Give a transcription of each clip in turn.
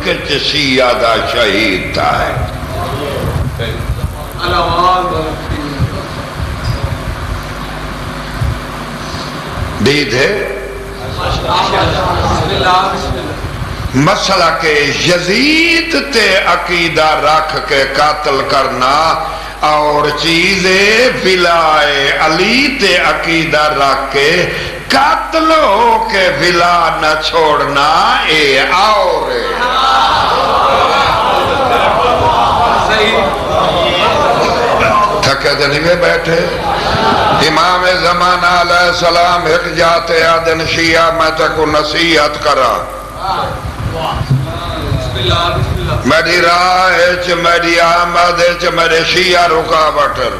ملک شیعہ دا شہید تھا ہے دید ہے مسئلہ کہ یزید تے عقیدہ رکھ کے قاتل کرنا اور چیزیں ولائے علی تے عقیدہ رکھ کے قاتل ہو کے ولا نہ چھوڑنا اے اور تھکے دنی میں بیٹھے امام زمانہ علیہ السلام ایک جاتے آدن شیعہ میں تکو نصیحت کرا میری راہ چ میری آمد چ میرے شیعہ رکاوٹر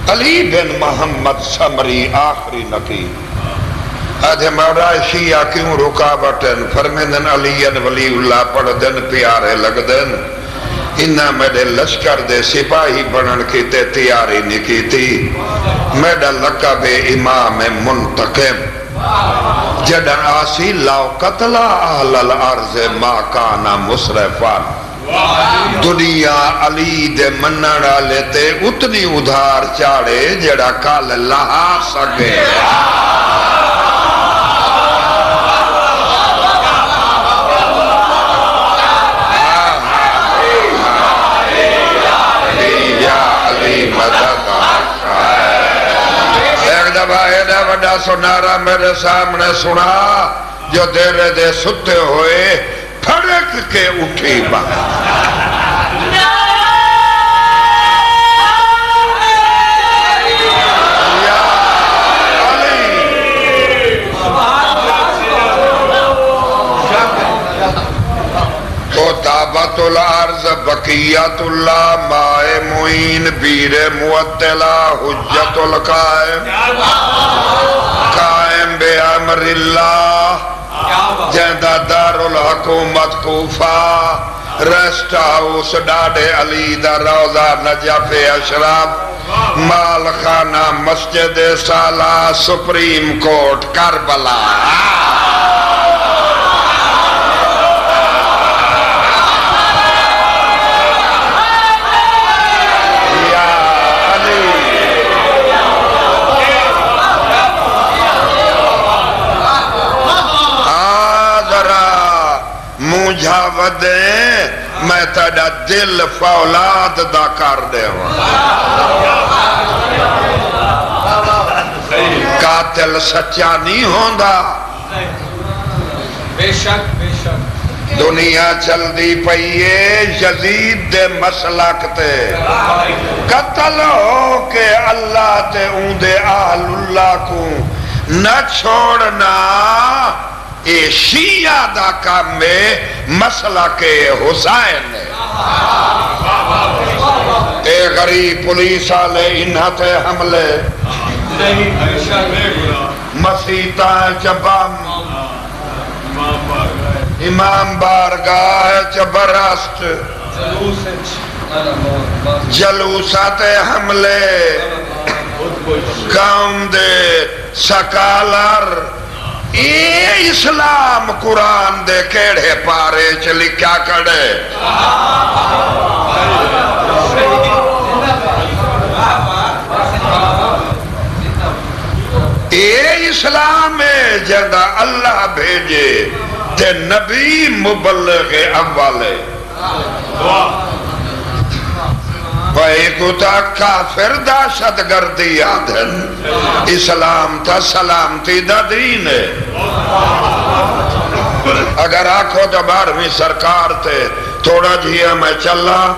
علی بن محمد سمری آخری نقیب آدھے مولا شیعہ کیوں رکاوٹن فرمیدن علی ولی اللہ پڑھ دن پیارے لگ دن انہا میرے لشکر دے سپاہی بنن کی تے تیاری نکی تھی میرا لقب امام منتقم جدن آسی لاؤ قتلہ اہل الارض ما کانا مصرفان دنیا علی دے منڑا لیتے اتنی ادھار چاڑے جڑا کال لہا سکے وڈا سنارا میرے سامنے سنا جو دیرے دے ستے ہوئے پھڑک کے اٹھی تابت الارض بقیت اللہ مائے معین بیر معطلہ حجت القائم قائم بے امر اللہ جیندہ دار الحکومت کوفہ ریسٹ ہاؤس ڈاڈے علی دا روضہ نجف اشرف مال خانہ مسجد سالہ سپریم کورٹ کربلا میں تیڑا دل فولاد دا کر دے ہوں قاتل سچا نہیں ہوندہ بے شک دنیا چل دی پئیے یزید دے مسلک تے قتل ہو کے اللہ تے اوندے آل اللہ کو نہ چھوڑنا اے شیعہ دا کام میں مسئلہ کے حسین ہے اے غریب پولیس آلے انہا تے حملے مسیطہ چبام امام بارگاہ چبرست جلوسات حملے قوم دے سکالر اے اسلام قرآن دے کیڑے پارے چلی کیا کڑے اے اسلام ہے جدہ اللہ بھیجے تے نبی مبلغ اولے تا کافر داشت گردی آدھن اسلام تا سلامتی دا دین ہے اگر آنکھو تو 12ویں سرکار تھے تھوڑا جیا میں چلا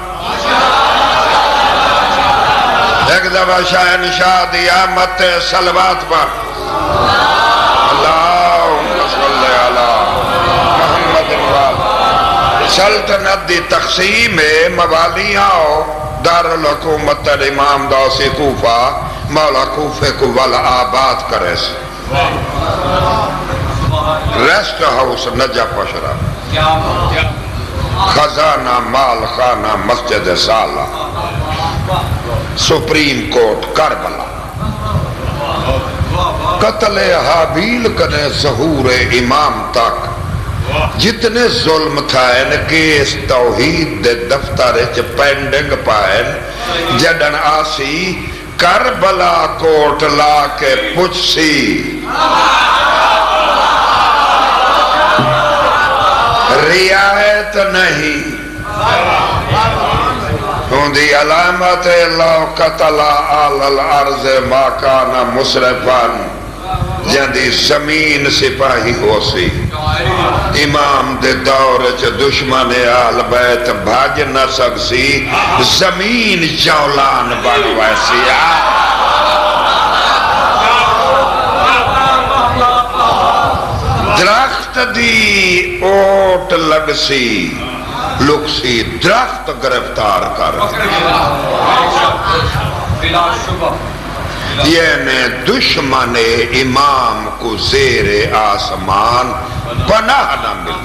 ایک دفعہ شہنشاہ دیا مت صلوات پر اللہم صلی اللہ محمد سلطنت دی تقسیم موالیاں دار الحکومت امام داسی کوفہ مولا کوفے کو والا آباد کرے سے ریسٹ ہاؤس نجف اشرف خزانہ مال خانہ مسجد سالہ سپریم کورٹ کربلا قتل حابیل کنے ظہور امام تک جتنے ظلم تھا ان کیس توحید دے دفتر چ پینڈنگ پائن جڈن آسی کربلا کوٹ لا کے پوچھ سی رعایت نہیں ہوندی علامت لو قتل آل الارض ما کان مسرفان جندی زمین سپاہی ہو سی امام دے دور چ دشمن آل بیت بھاج نہ سکسی زمین جولان بن ویسی درخت دی اوٹ لگ سی لک سی درخت گرفتار کر یعنی دشمن امام کو زیر آسمان پناہ نہ مل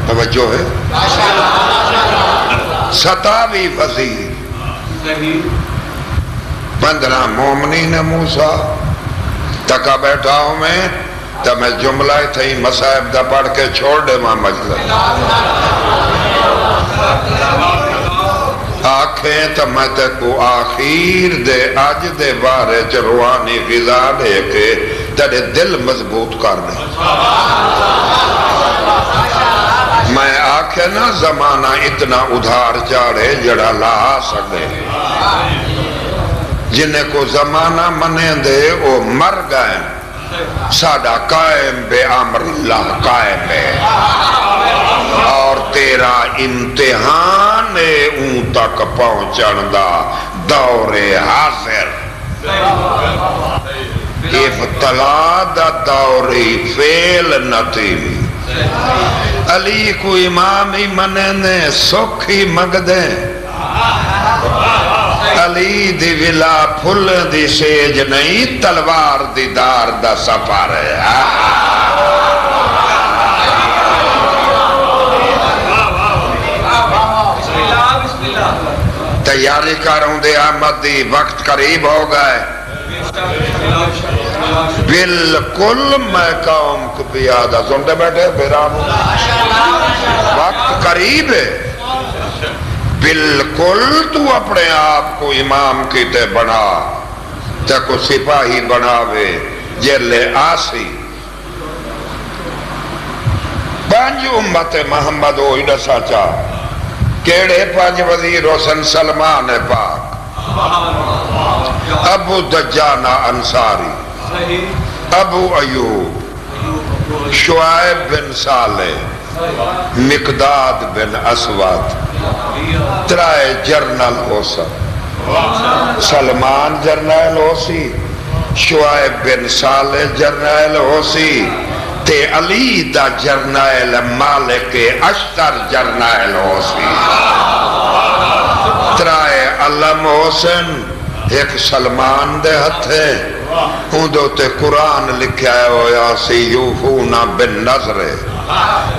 توجہ ہے 27 وزیر 15 مومنین موسیٰ تکا بیٹھا ہوں میں تو میں جملہ تھی مصائب دا پڑھ کے چھوڑ دے ماں مجلس آنکھیں تو میں تے کو آخیر دے آج دے بارے چ روحانی غذا دے کے تیرے دل مضبوط کر دے میں آنکھیں نا زمانہ اتنا ادھار چاڑے جڑا لا سکے جنہیں کو زمانہ منے دے وہ مر گئے سادہ قائم بے امر اللہ قائم ہے اور تیرا امتحان اون تک پہنچن دا دور حاضر ابتلا دا دوری فیل نتی علی کو امامی مننے سکھی مگ دیں علی دی ولا پھل دی سیج نہیں تلوار دی دار دا سفر ہے تیاری کروں دے آمد دی وقت قریب ہو گئے بالکل میں قوم کو بیادہ سنتے بیٹھے بیرانو وقت قریب ہے بالکل تو اپنے آپ کو امام کی تے بنا تے کو سپاہی بناوے جیلے آسی پانچ امت محمد ہو ایڈا ساچا کیڑے پانچ وزیر حسن سلمان پاک ابو دجانہ انصاری ابو ایوب شعیب بن صالح مقداد بن اسود ترائے جرنل ہو سب سلمان جرنل ہو سی شعیب بن صالح جرنل ہو سی تے علی دا جرنل مالک اشتر جرنل ہو سی ترائے علم حسن ایک سلمان دے ہتھ ہے اندو تے قرآن لکھیا ہے ہویا سی یوفون بن نظر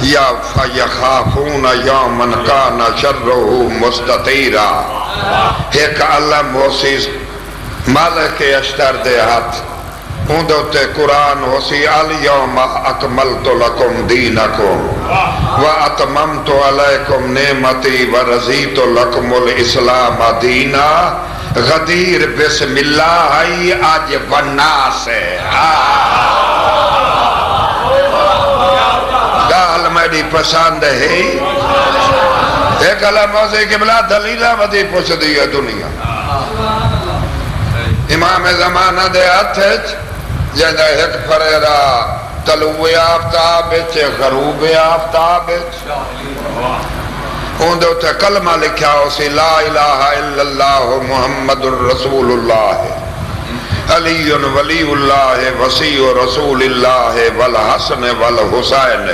یا فیخافون یومن کان شرہو مستطیرہ ایک علم حسی مالک اشتر دے ہاتھ اندو تے قرآن حسی الیوم اکملت لکم دینکم واتممت علیکم نعمتی ورزیت لکم الاسلام دینا غدیر بسم اللہ ہی آج والناس ہے گال میری پسند ہے ایک علم حسی کی بلا دلیلہ ودی پوچھ دیا دنیا امام زمانہ دے ہتھج جنہ ایک فریرہ طلوع آفتاب غروب آفتاب اندو تے کلمہ لکھا ہو سی لا الہ الا اللہ محمد الرسول اللہ علی ولی اللہ وسیع رسول اللہ والحسن والحسین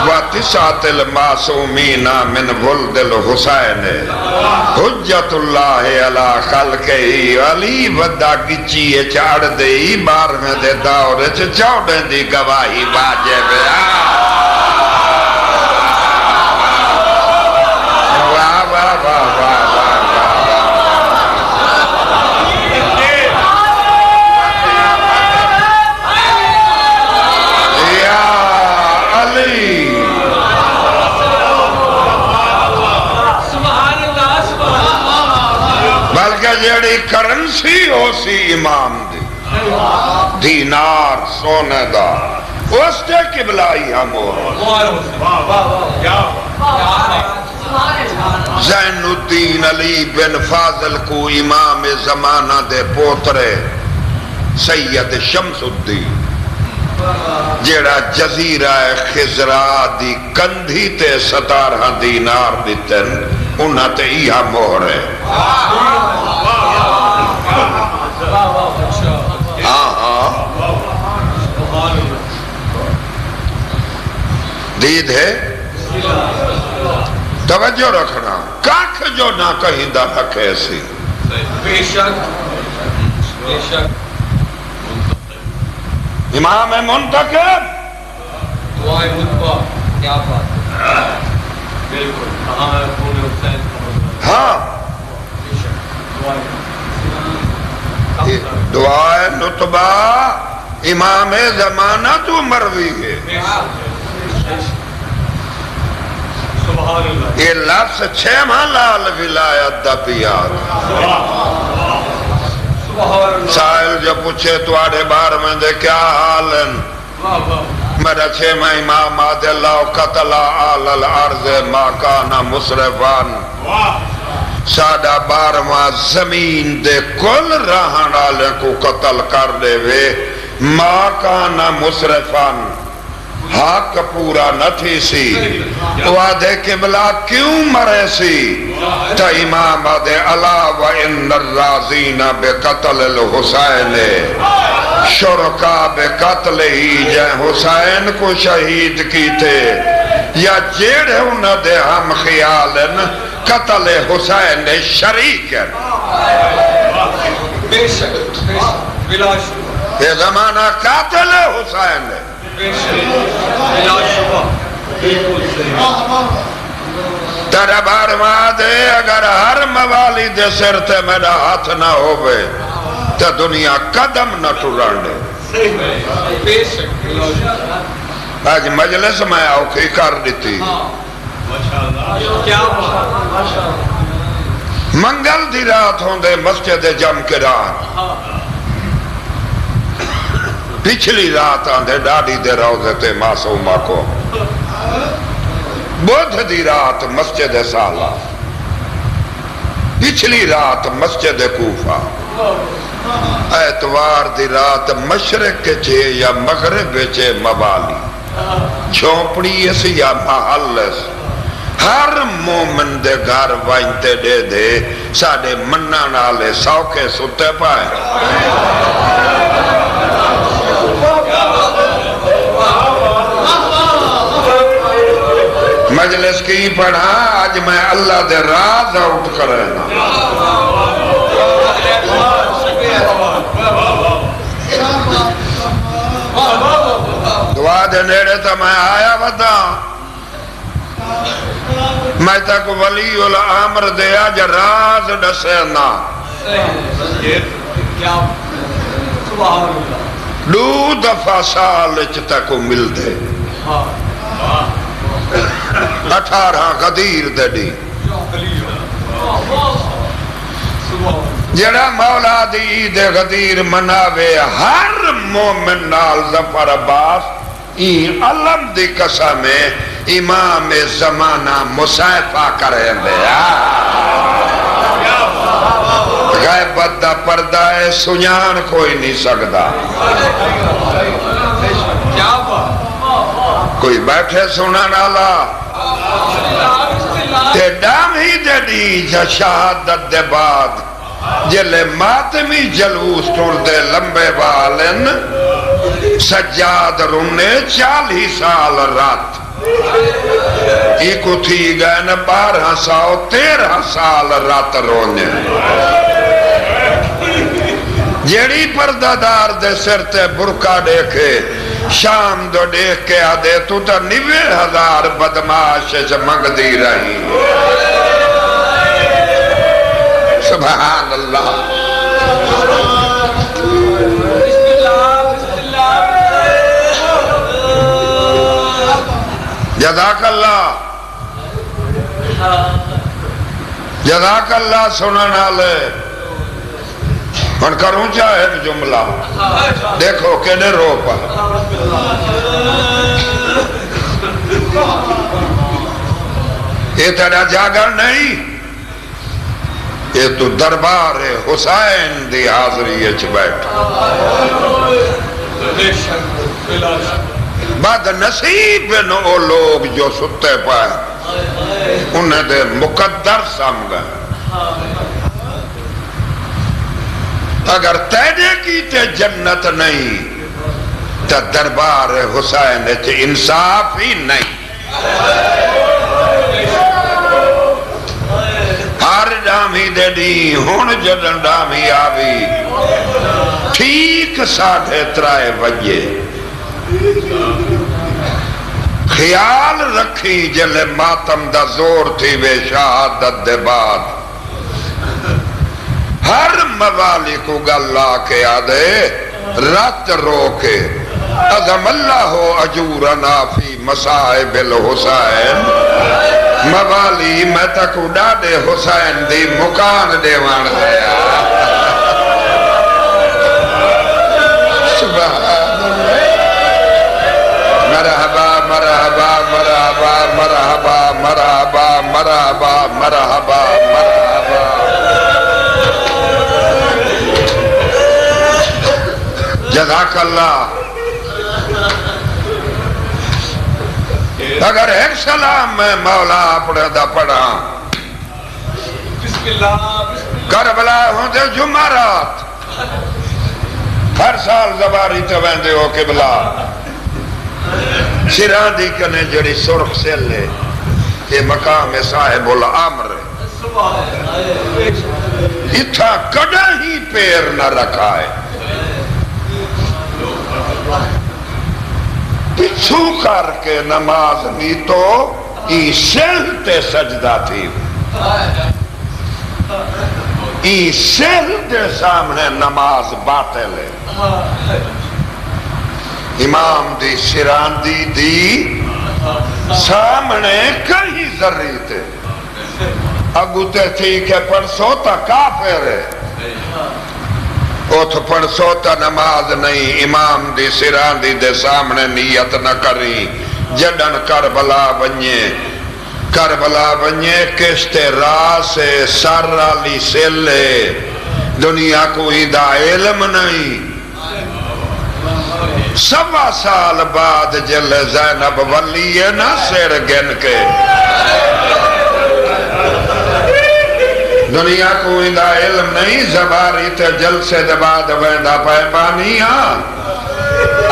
وتسعۃ المعصومین من ولد الحسین حجت اللہ علی خلقہ علی ودا گچی چاڑ دئی 12ویں دے دور چ 14 دی گواہی واجب کرنسی ہو سی امام دی دینار سونے دا اس تے قبلائی ہمور زین الدین علی بن فاضل کو امام زمانہ دے پوترے سید شمس الدین جیڑا جزیرہ خزرا دی کندھی تے 17 دینار دیتن انہاں تے ایہا مہر ہے دید ہے توجہ رکھنا کاکھ جو نہ کہیں دا حق ایسی بے شک امام منتقب دعائے مطبع کیا بات ہے بالکل کہاں ہے خون حسین ہاں دعائے نطبہ امام زمانہ تو مروی ہے یہ لفظ 6 ماہ لال ولایت دا پیار سائل جو پوچھے تو آڑے بار میں دے کیا حال ہیں میرا 6 ماہ امام آد اللہ قتل آل الارض ما کانا مصرفان ساڑھا 12واں زمین دے کل رہن آلے کو قتل کر دے وے ما کانا مصرفان حق پورا نہ تھی سی وعدے قبلہ کیوں مرے سی تا امام آدھے اللہ و ان الرازین بقتل الحسین شرکا بقتل ہی جائے حسین کو شہید کی تھے یا جیڑے انہوں دے ہم خیالن قتل حسین شریک ہے بے شک بلا شبہ یہ زمانہ قاتل حسین ہے تیرا بار دے اگر ہر موالی دے سر تے میرا ہاتھ نہ ہوئے تو دنیا قدم نہ ٹرانڈے آج مجلس میں اوکھی کر دیتی منگل دی رات ہوں دے مسجد جم کے رات پچھلی رات آندھے ڈاڑی دے روزے تے معصومہ کو بدھ دی رات مسجد سالہ پچھلی رات مسجد کوفہ اتوار دی رات مشرق کے چھے یا مغرب چھے موالی چھوپڑی اس یا محل اس ہر مومن دے گھر وائنتے دے دے ساڑے منہ نالے سوکے ستے پائے مجلس کی پڑھا آج میں اللہ دے راز آؤٹ کرنا دعا دے نیڑے تا میں آیا ودا میں تک ولی الامر دے آج راز ڈسینا دو دفعہ سال تک مل دے 18 غدیر دے دی جڑا مولا دی عید غدیر مناوے ہر مومن نال ظفر عباس این علم دی قسم امام زمانہ مصائفہ کریں دے غیبت دا پردہ ہے سنیان کوئی نہیں سکتا کوئی بیٹھے سنن آلا تے ڈام ہی دے دی جا شہادت دے بعد جلے ماتمی جلوس ٹور دے لمبے بالن سجاد رونے 40 سال رات ایکو تھی گئے نا 1213 سال رات رونے جیڑی پردادار دے سر تے برکا دیکھے شام دو دیکھ کے آدھے تو تا 90,000 بدماش منگ دی رہی سبحان اللہ جزاک اللہ جزاک اللہ سنن آلے ہن کروں چاہے جملہ دیکھو کیڑے رو پا یہ تیرا جاگر نہیں، یہ تو دربار حسین دی حاضری اچ بیٹھ بد نصیب نو او لوگ جو ستے پائے انہیں دے مقدر سمجھا اگر تیرے کی تے جنت نہیں تو دربار حسین اچ انصاف ہی نہیں ہر ڈامی دے دی ہون جدن ڈامی آوی ٹھیک 3:30 بجے خیال رکھی جلے ماتم دا زور تھی بے شہادت دے بعد ہر موالی کو گلا کے آدھے رات رو کے عظم اللہ اجورنا فی مصائب الحسین موالی میں تک اڈاڈے حسین دی مکان دیوان دیا سبحان اللہ مرحبا مرحبا مرحبا مرحبا مرحبا مرحبا مرحبا مرحبا جزاک اللہ اگر ایک سلام میں مولا اپنے دا پڑھا کربلا ہوں دے جمعرات ہر سال زباری تو ویندے ہو قبلہ سران دی کنے جڑی سرخ سے لے یہ مقام صاحب العمر اتھا کڑا ہی پیر نہ رکھا ہے پچھو کر کے نماز نہیں تو ای سل تے سجدہ تھی ای سل تے سامنے نماز باطل ہے امام دی شراندی دی سامنے کئی ذری تے اگو تے تھی کہ پرسو تا کافر ہے اوتھ پڑھسو تا نماز نہیں امام دی سراندی دے سامنے نیت نہ کری جڈن کربلا ونجے کشت راہ سے سر علی سلے دنیا کوئی دا علم نہیں 1.25 سال بعد جل زینب ولی نہ سر گن کے دنیا کوئی دا علم نہیں زباری تے جلسے دے بعد ویندہ پیمانیاں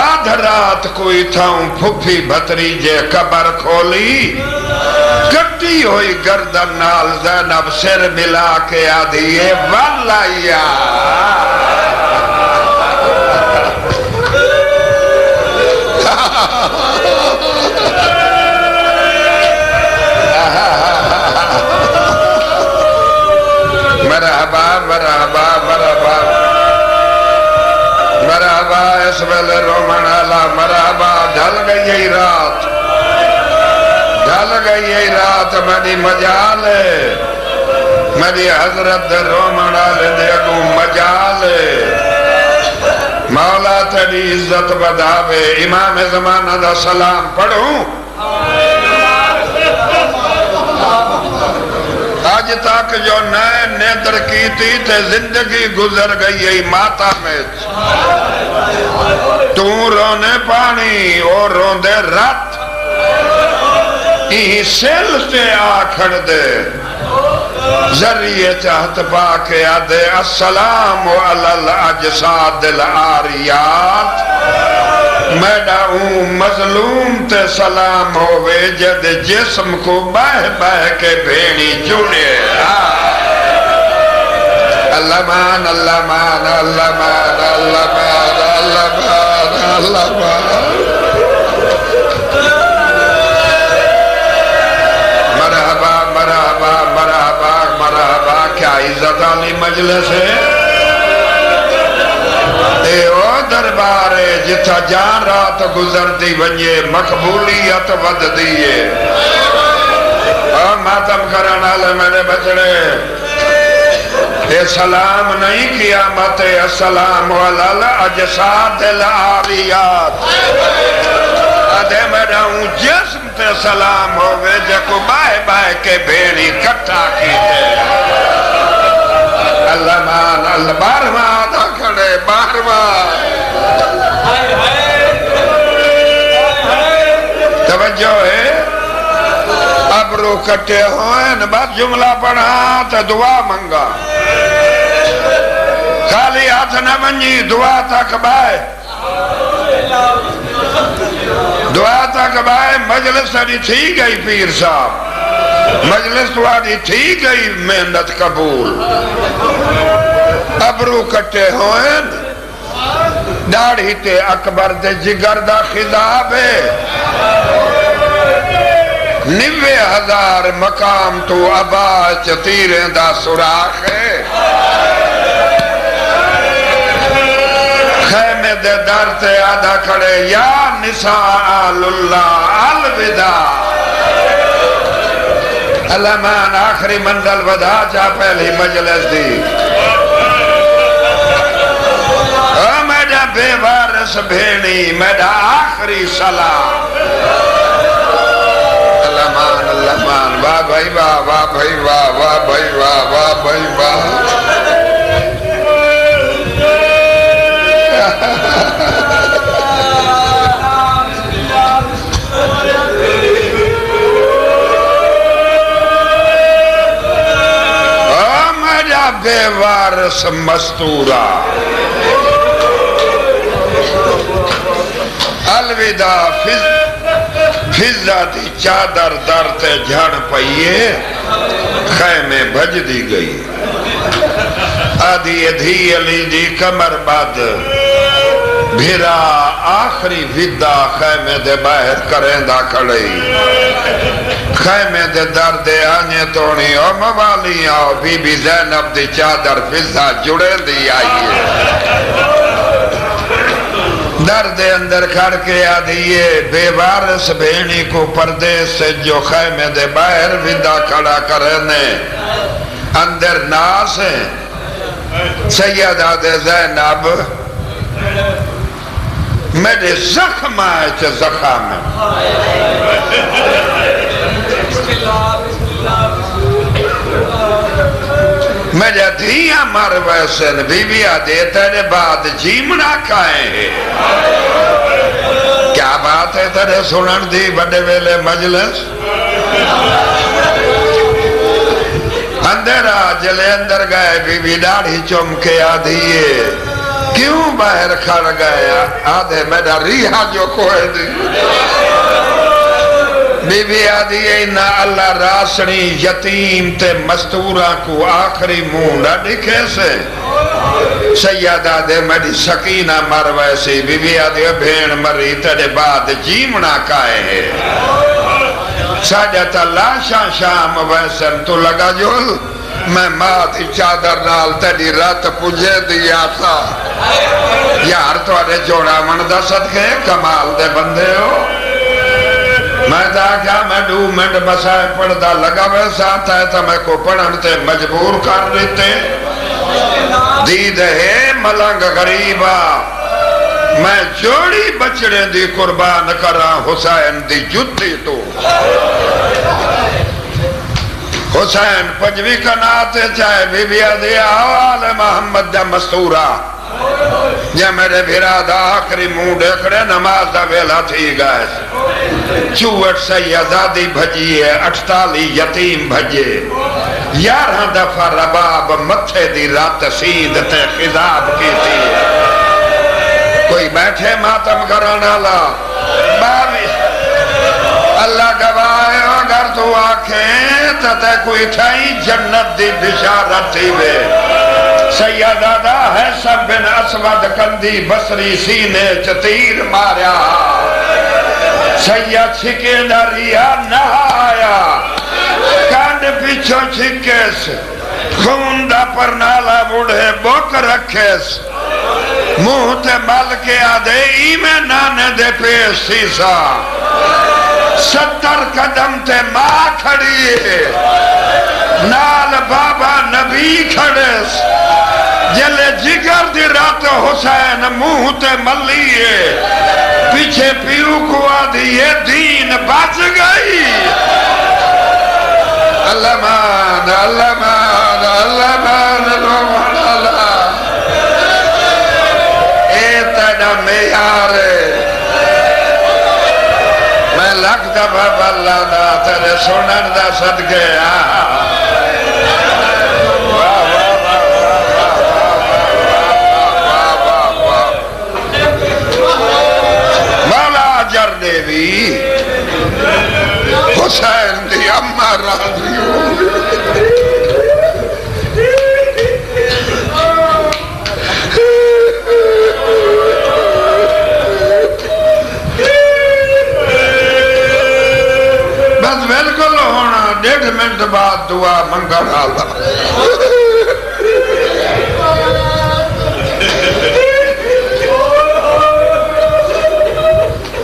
آدھ رات کوئی تھاؤں پھپھی بھتری جے قبر کھولی کٹی ہوئی گردن نال زینب سر ملا کے آدھیے واللہ مرحبا مرحبا مرحبا مرحبا اس ویلے رومن اللہ مرحبا ڈھل گئی رات میری مجال ہے میری حضرت رومن اللہ دے اگو مجال ہے مولا تیری عزت بدھاوے امام زمانہ دا سلام پڑھوں آج تک جو نئے نیدر کی تھی تے زندگی گزر گئی ہے ماتا میں تو رونے پانی اور روندے رات ہی سل سے آکھڑ دے ذریعے چاہت پاکے آدھے السلام علی الاجساد العاریات میڈا مظلوم تے سلام ہوئے جد جسم کو بہ کے بھیڑی جڑے اللہ مان اللہ مان اللہ مان اللہ مان اللہ مان اللہ مان مرحبا مرحبا مرحبا مرحبا کیا عزت علی مجلس ہے اے او دربارے جتھا جان رات گزر دی ونجے مقبولیت ود دیئے اور ماتم کرن آلے میرے بچڑے اے سلام نہیں قیامت السلام علی اجساد العاریات آدھے میرا ہوں جسم تے سلام ہوئے جکو بائے بائے کے بھیڑی کٹھا کی دے اللہ مان اللہ بارواں آدھا کھڑے بارواں توجہ ہے ابرو کٹے ہوئے بعد جملہ پڑھا تو دعا منگا خالی ہاتھ نہ منجی دعا تک بائے دعا تک بائے مجلس تاری تھی گئی پیر صاحب مجلس تاری تھی گئی محنت قبول ابرو کٹے ہوئے داڑھی تے اکبر دے جگر دا خضاب ہے 90,000 مقام تو عباس تیریں دا سراخ ہے خیمے دے در تے آدھا کھڑے یا نساء اللہ الوداع اللہ مان آخری منزل ودا چاہ پہلی مجلس دی میڈا بے وارث بھینی میڈا آخری سلام اللہ مان واہ بھائی واہ واہ بھائی واہ واہ بھائی واہ واہ بھائی واہ میرا بے وارث مستورہ الوداع فضا دی چادر در تے جھڑ پئیے خیمے بھج دی گئی آدھی ادھی علی دی کمر باد بھیرا آخری ودا خیمے دے باہر کریں دا کھڑی خیمے دے در دے آنے توڑی او موالی آؤ بی بی زینب دی چادر فضا جڑے دی آئیے درد اندر کھڑ کے آدھیے بے وارث بھینی کو پردیس سے جو خیمے دے باہر ودا کھڑا کرنے اندر ناس ہیں سیدہ دے زینب میرے زخم آئے چھے زخم ہے میرے دھیاں مر ویسن بی بی آدھے تیرے بعد جیمنا کھائے ہیں کیا بات ہے تیرے سنن دی بڑے ویلے مجلس اندر آجلے اندر گئے بی بی ڈاڑھی چمکے آدھیے کیوں باہر کھڑ گیا آدھے میرا ریحہ جو کوئے دی بی بی آدھیے نا اللہ راسنی یتیم تے مستورہ کو آخری مونڈا دکھے سے سیدہ دے میری سکینہ مر ویسی بی بی آدھیے بھین مری تیرے بعد جیمنا کائے ہیں ساجت اللہ شام ویسن تو لگا جول میں ماں تھی چادر نال تیری رات پجھے دیا تھا یار تو آرے جوڑا مندہ صدقے کمال دے بندے ہو میں دا کیا میں 2 منٹ بسائے پڑھدا لگا ویسا آتا ہے تو میں کو پڑھنتے مجبور کر دیتے دید ہے ملنگ غریبہ میں جوڑی بچڑے دی قربان کرا حسین دی جتی تو حسین پجوی کا ناتے چاہے بی بی دیا آل محمد دا مستورہ یا میرے بھیرا دا آخری موں دیکھڑے نماز دا ویلا تھی گئے 64 سیدادی بھجیے 48 یتیم بھجے 11 دفعہ رباب متھے دی رات سید تے خضاب کی تھی کوئی بیٹھے ماتم کرانا لا باوی اللہ گواہ اگر تو آنکھیں تے کوئی تھائی جنت دی بشارت تھی بے سیدہ دا ہے سب بن اسود کندی بصری سینے چتیر ماریا سید چھکے نریا نہ آیا کانڈ پیچھو چھکیس خوندہ پر نالا بوڑھے بوک رکھیس منہ تے مل کے آدھے ایمیں نانے دے پیش سیسا 70 قدم تے ماں کھڑی ہے نال بابا نبی کھڑس جلے جگر دی رات حسین منہ تے ملی ہے پیچھے پیو کو آدھی یہ دین بچ گئی اللہ مان اللہ مان اللہ مان رومان اللہ اے تینا میار میں لکھ دفعہ اللہ دا تیرے سنن دا صدقے مولا جر دیوی حسین دی اماں راضی ہوگی بس بالکل ہونا 1.5 منٹ بعد دعا منگل آلہ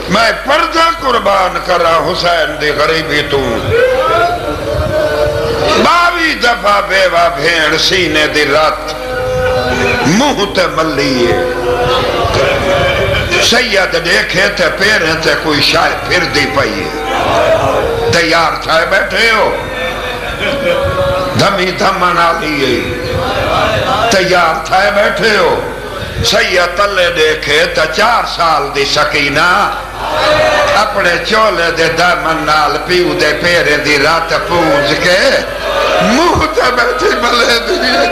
میں پردہ قربان کرا حسین دی غریبی تو 22 دفعہ بیوہ بھیڑ سینے دی رات منہ تے ملیے سید دیکھے تے پیریں تے کوئی شاہ پھر دی پئیے تیار تھائے بیٹھے ہو دھمی دھمنا لیے تیار تھائے بیٹھے ہو سید تلے دیکھے تا 4 سال دی سکینہ اپنے چولے دے دامن نال پیو دے پیرے دی رات پونج کے منہ تے بیٹھی ملے دیئے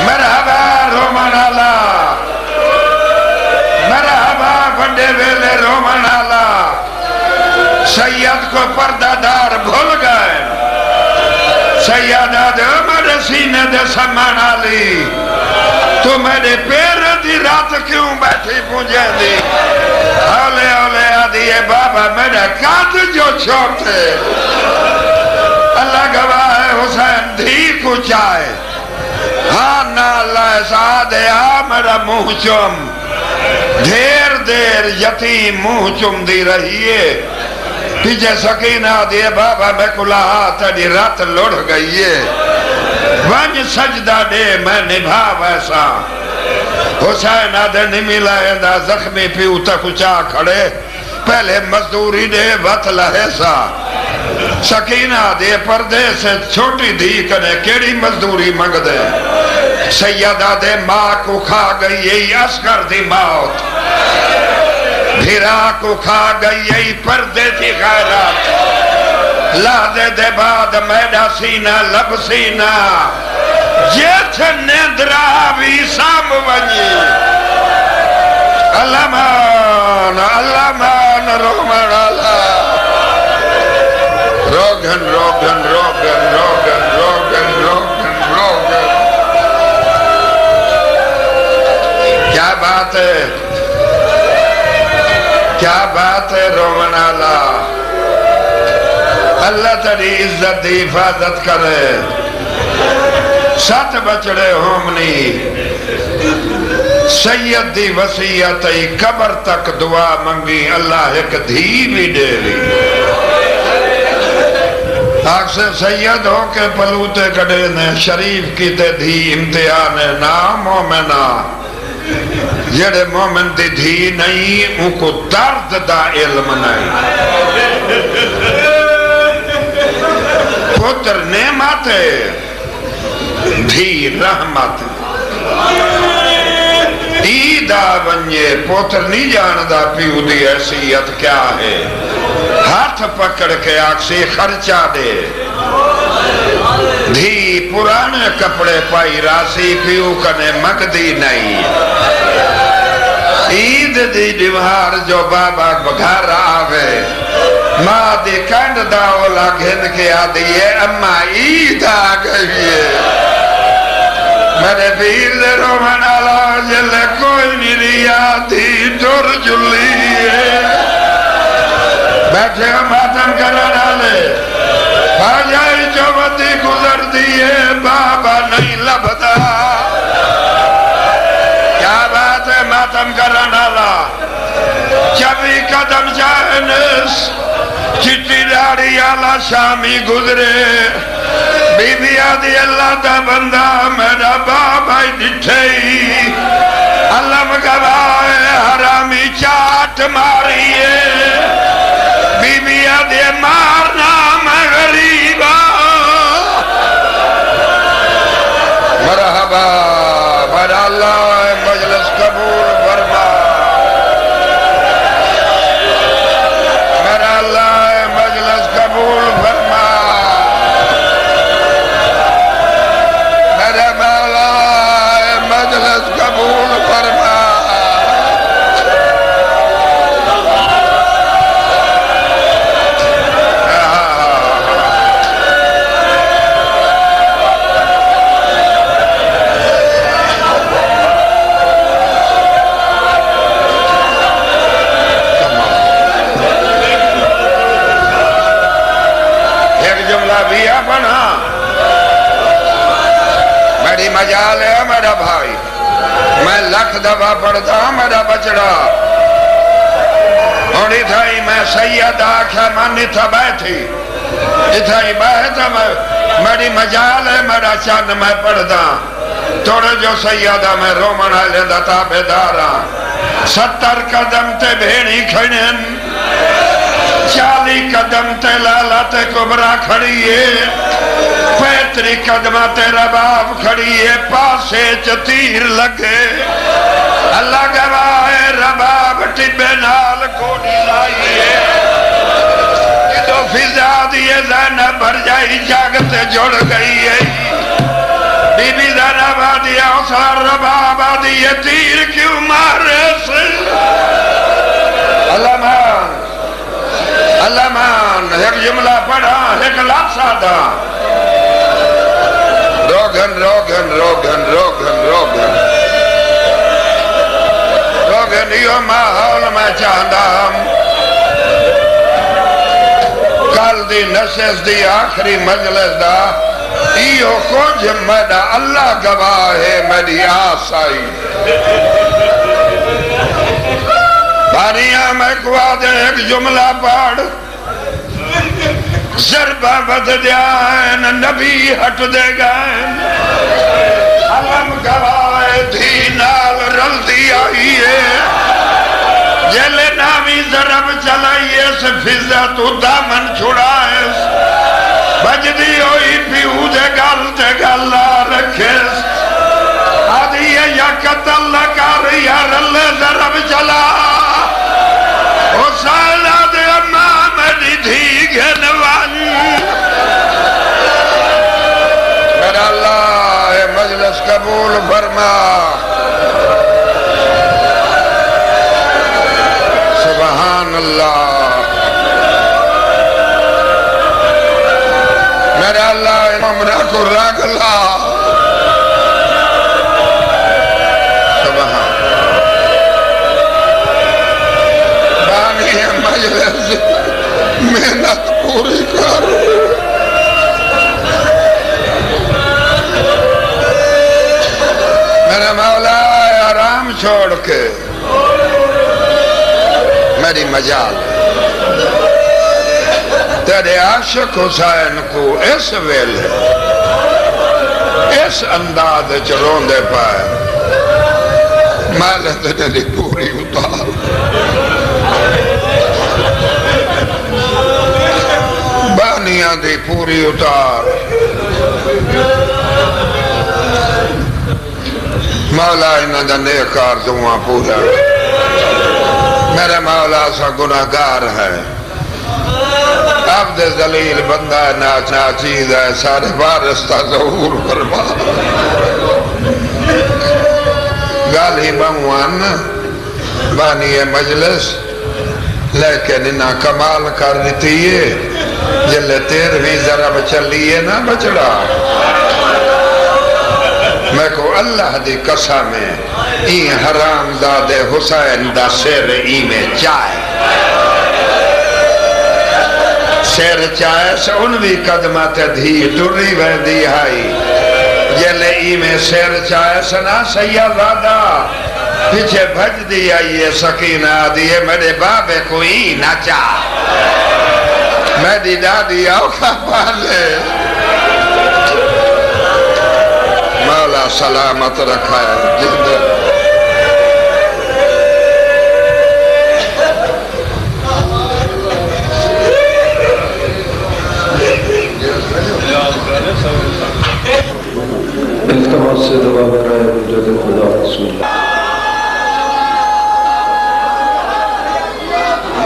مرحبا رومن اللہ مرحبا بڑے ویلے رومن اللہ سید کو پردہ دار بھول گئے سیدہ دے میرے سینے دے سمان آلی تو میرے پیر دی رات کیوں بیٹھی پونجے دی اولے اولے آدھیے بابا میرے کات جو چھوٹے اللہ گواہ ہے حسین دھی کو چاہے ہاں نا اللہ سادے آ میرا منہ چم دھیر دیر یتیم منہ چم دی رہیے پیچھے سکینہ دیئے بابا میں کلا تیری رات لڑ گئی ہے ونج سجدہ دے میں نبھا ویسا حسین آدھے نمی لائے دا زخمی پیو تک اچھا کھڑے پہلے مزدوری دے وط لہے سا سکینہ دے پردے سے چھوٹی دی کنے کیڑی مزدوری منگ دے سیدہ دے ماں کو کھا گئی یہی اسکر دی موت بھیرا کو کھا گئی یہی پردے تھی خیرات لادے دے بعد میڈا سینہ لب سینہ جیتھ نیندرہ بھی سام ونی اللہ مان رومن اللہ روگن روگن روگن روگن روگن روگن روگن کیا بات ہے کیا بات ہے رومن اللہ اللہ تیری عزت دی حفاظت کرے 7 بچڑے ہومنی سید دی وسیعت قبر تک دعا منگی اللہ ایک دھی بھی دے لی آگ سے سید ہو کے پلوتے کڑے نے شریف کی تے دھی امتحان نام مومنہ جڑے مومن دی دھی نہیں ان کو درد دا علم نہیں پتر نعمت دھی رحمت ایدہ ونجے پتر نہیں جاندہ پیو دی حیثیت کیا ہے ہاتھ پکڑ کے آکسی خرچہ دے دھی پرانے کپڑے پائی راسی پیو کنے مگدی نہیں عید دی دیوار جو بابا گھر آوے ماں دی کنڈ داولا گھن کے آدھیے اما عید آ گئی ہے میرے پیر دے رومن اللہ جلے کوئی نہیں آدھی ڈر جلی ہے بیٹھے ہم آتم کرنا لے آجائی جو بدی گزر دیئے بابا نہیں لبدا کیا بات ہے ماتم کرنا لا چوی قدم جانس چٹی داڑی آلہ شامی گزرے بی بی آدھی اللہ دا بندہ میرا بابا ڈٹھئی علم گواہ حرامی چاٹ ماریے بی بی آدھی مارنا میں غریبا مرحبا میرا اللہ مجلس قبول فرما میرا اللہ مجلس قبول فرما میرا مولا مجلس قبول فرما میری مجال ہے میرا بھائی میں لکھ دفعہ پڑھتا ہوں میرا بچڑا اور اتھائی میں سید آکھا مانی تھا بیٹھی اتھائی بیٹھا میری مجال ہے میرا چند میں پڑھتا توڑے جو سیدہ میں رومن ہے لیندہ تابے دارا 70 قدم تے بھیڑی کھڑن 40 قدم تے لالت کبرا کھڑیے 35 قدمہ تے رباب کھڑیے پاسے چتیر لگے اللہ گواہ رباب ٹبے نال کوڑی لائیے جدو فضا دیے زینب بھر جائی جاگت جڑ گئی ہے بی بی زینب آدیا اسار رباب آدیا تیر کیوں مارے سے اللہ مان اللہ مان ایک جملہ پڑھا ایک لفظ آدھا روگن روگن روگن روگن روگن روگن یہ ماحول میں چاہتا ہم کل دی نشست دی آخری مجلس دا ایو کچھ میرا اللہ گواہ ہے میری آس آئی بانیاں میں کوا دے ایک جملہ پڑھ ضربہ بد دیائن نبی ہٹ دے گائن علم گواہ تھی نال رل دی آئیے جلے نامی ضرب چلائیے سے فضا تو دامن چھڑائیس بجدی ہوئی پیو دے گل رکھیس آدھیے یا قتل لکار یا رل ضرب چلا حسین آدھے امام دی دھی گھنوان میرا اللہ مجلس قبول فرما سبحان اللہ میرا اللہ امرہ کو رگلا سبحان بانی مجلس محنت پوری کر میرا مولا آرام چھوڑ کے میری مجال تیرے عاشق حسین کو اس ویلے اس انداز چلون دے پائے محلت تیری پوری اتار بانیاں دی پوری اتار مولا انہاں دا نیک آرزواں پورا میرا مولا سا گناہگار ہے عبد ذلیل بندہ ناچیز ہے سارے وارستہ ظہور فرما گالی بہوان بانی مجلس لیکن انہاں کمال کر دیتی ہے جلے 13ویں ضرب چلیے نا بچڑا میں کو اللہ دی قسم ہے این حرام داد حسین دا سر ای میں چائے سر چائے سے انوی قدمت دھی ٹوری ویدی آئی جلے ای میں سر چائے سے نا سیدادہ پیچھے بھج دی آئیے سکینہ دیئے میرے بابے کوئی نہ چاہ میری دادی آوکھا پالے مولا سلامت رکھا ہے جد التماس سے دعا کرائے حضرت خدا رسول اللہ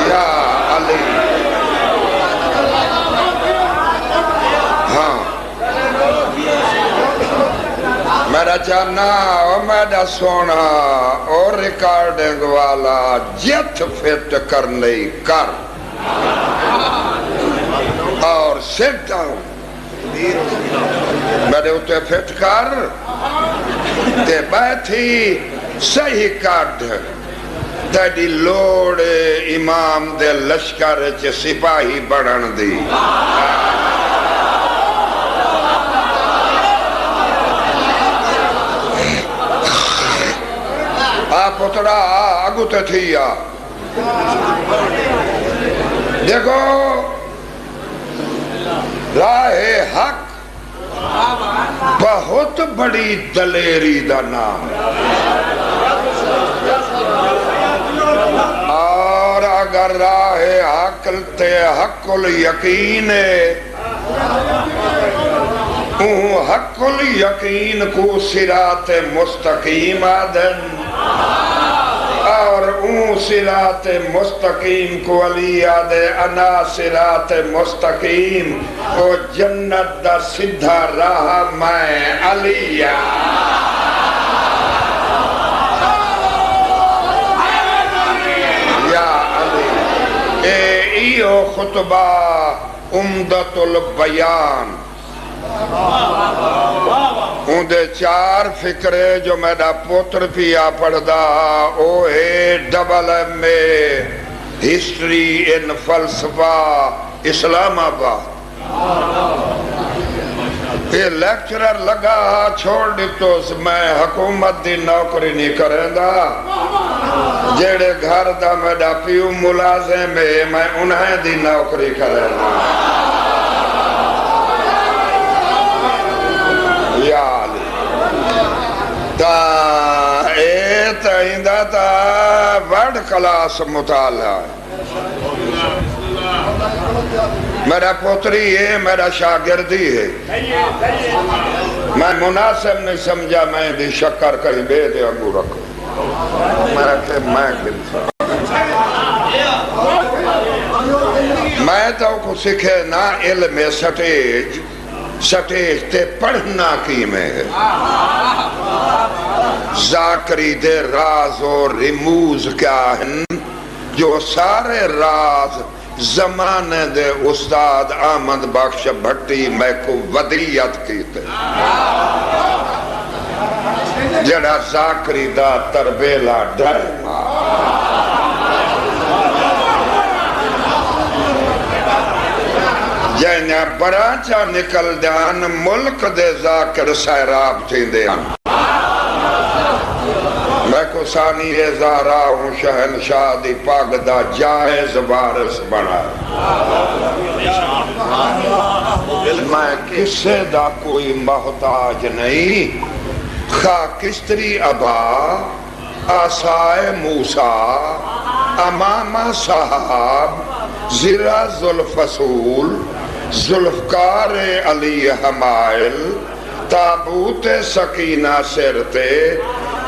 یا علی ہاں میرا جانا او میرا سونا اور ریکارڈنگ والا جت فٹ کرنے کر اور سٹ ڈاؤن میرے اتے فٹ کر تے بیٹھی صحیح کٹ تیری لوڑ امام دے لشکر چ سپاہی بڑھن دی آپ اترا آگو تے تھیا دیکھو راہ حق بہت بڑی دلیری دا نام اور اگر راہ حق تے حق الیقین حق الیقین کو صراط مستقیم آدن اور صراط مستقیم کو علی آدھے انا صراط مستقیم او جنت دا سدھا راہ میں علی یا علی ایو خطبہ عمدت البیان اندے چار فکرے جو میرا پوتر پیا پڑھدا او ہے double M A history in فلسفہ اسلام آباد یہ لیکچرر لگا چھوڑ دیتو میں حکومت دی نوکری نہیں کریں دا جیڑے گھر دا میرا پیو ملازم ہے میں انہیں دی نوکری کریں دا یا علی تا اے تہندہ تا ورڈ کلاس مطالعہ میرا پوتری ہے میرا شاگردی ہے میں مناسب نہیں سمجھا میں دی شکر کہیں بے دے انگو رکھو میرا کہ میں میں تو کو سکھے نا علم سٹیج سٹیج تے پڑھنا کی میں ہے ذاکری دے راز اور رموز کیا ہیں جو سارے راز زمانے دے استاد آمد بخش بھٹی میں کو ودیت کی تے جڑا ذاکری دا تربیلا ڈرما جائنیا برانچا نکل دیان ملک دے ذاکر سیراب تھی دیان میں کو ثانی زہرا ہوں شہنشاہ دی پاگدہ جائز وارث بنا میں کسے دا کوئی محتاج نہیں خاکستری ابا آسائے موسیٰ امامہ صاحب زرہ ذوالفصول ذوالفقار علی حمائل تابوت سکینہ سرتے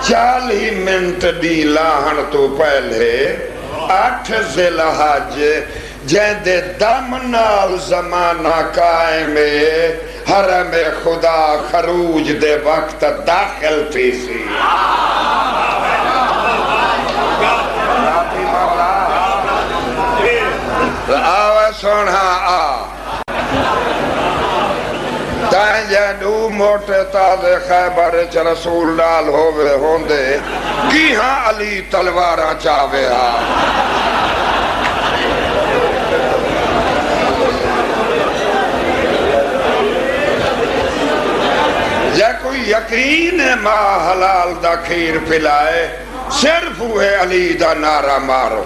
40 منٹ دی لاہن تو پہلے 8 ذی الحج جیندے دم نال زمانہ قائم حرم خدا خروج دے وقت داخل تھی سی آوے سونا آ تائیں جہنو موٹے تازے خیبر چ رسول ڈال ہوئے ہوندے کی ہاں علی تلوارہ چاہوے ہاں جے کوئی یقین ماں حلال دا کھیر پلائے صرف ہوئے علی دا نعرہ مارو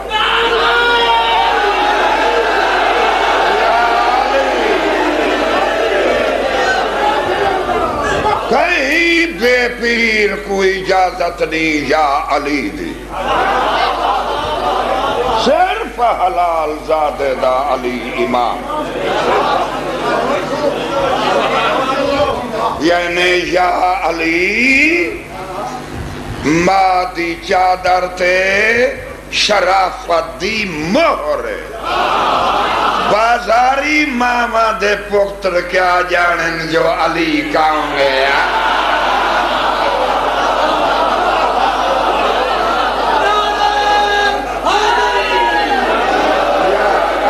کہیں بے پیر کوئی اجازت نہیں یا علی دی صرف حلال زادے دا علی امام یعنی یا علی مادی چادر تے شرافت دی مہر بازاری ماما دے پختر کیا جانن جو علی کام گیا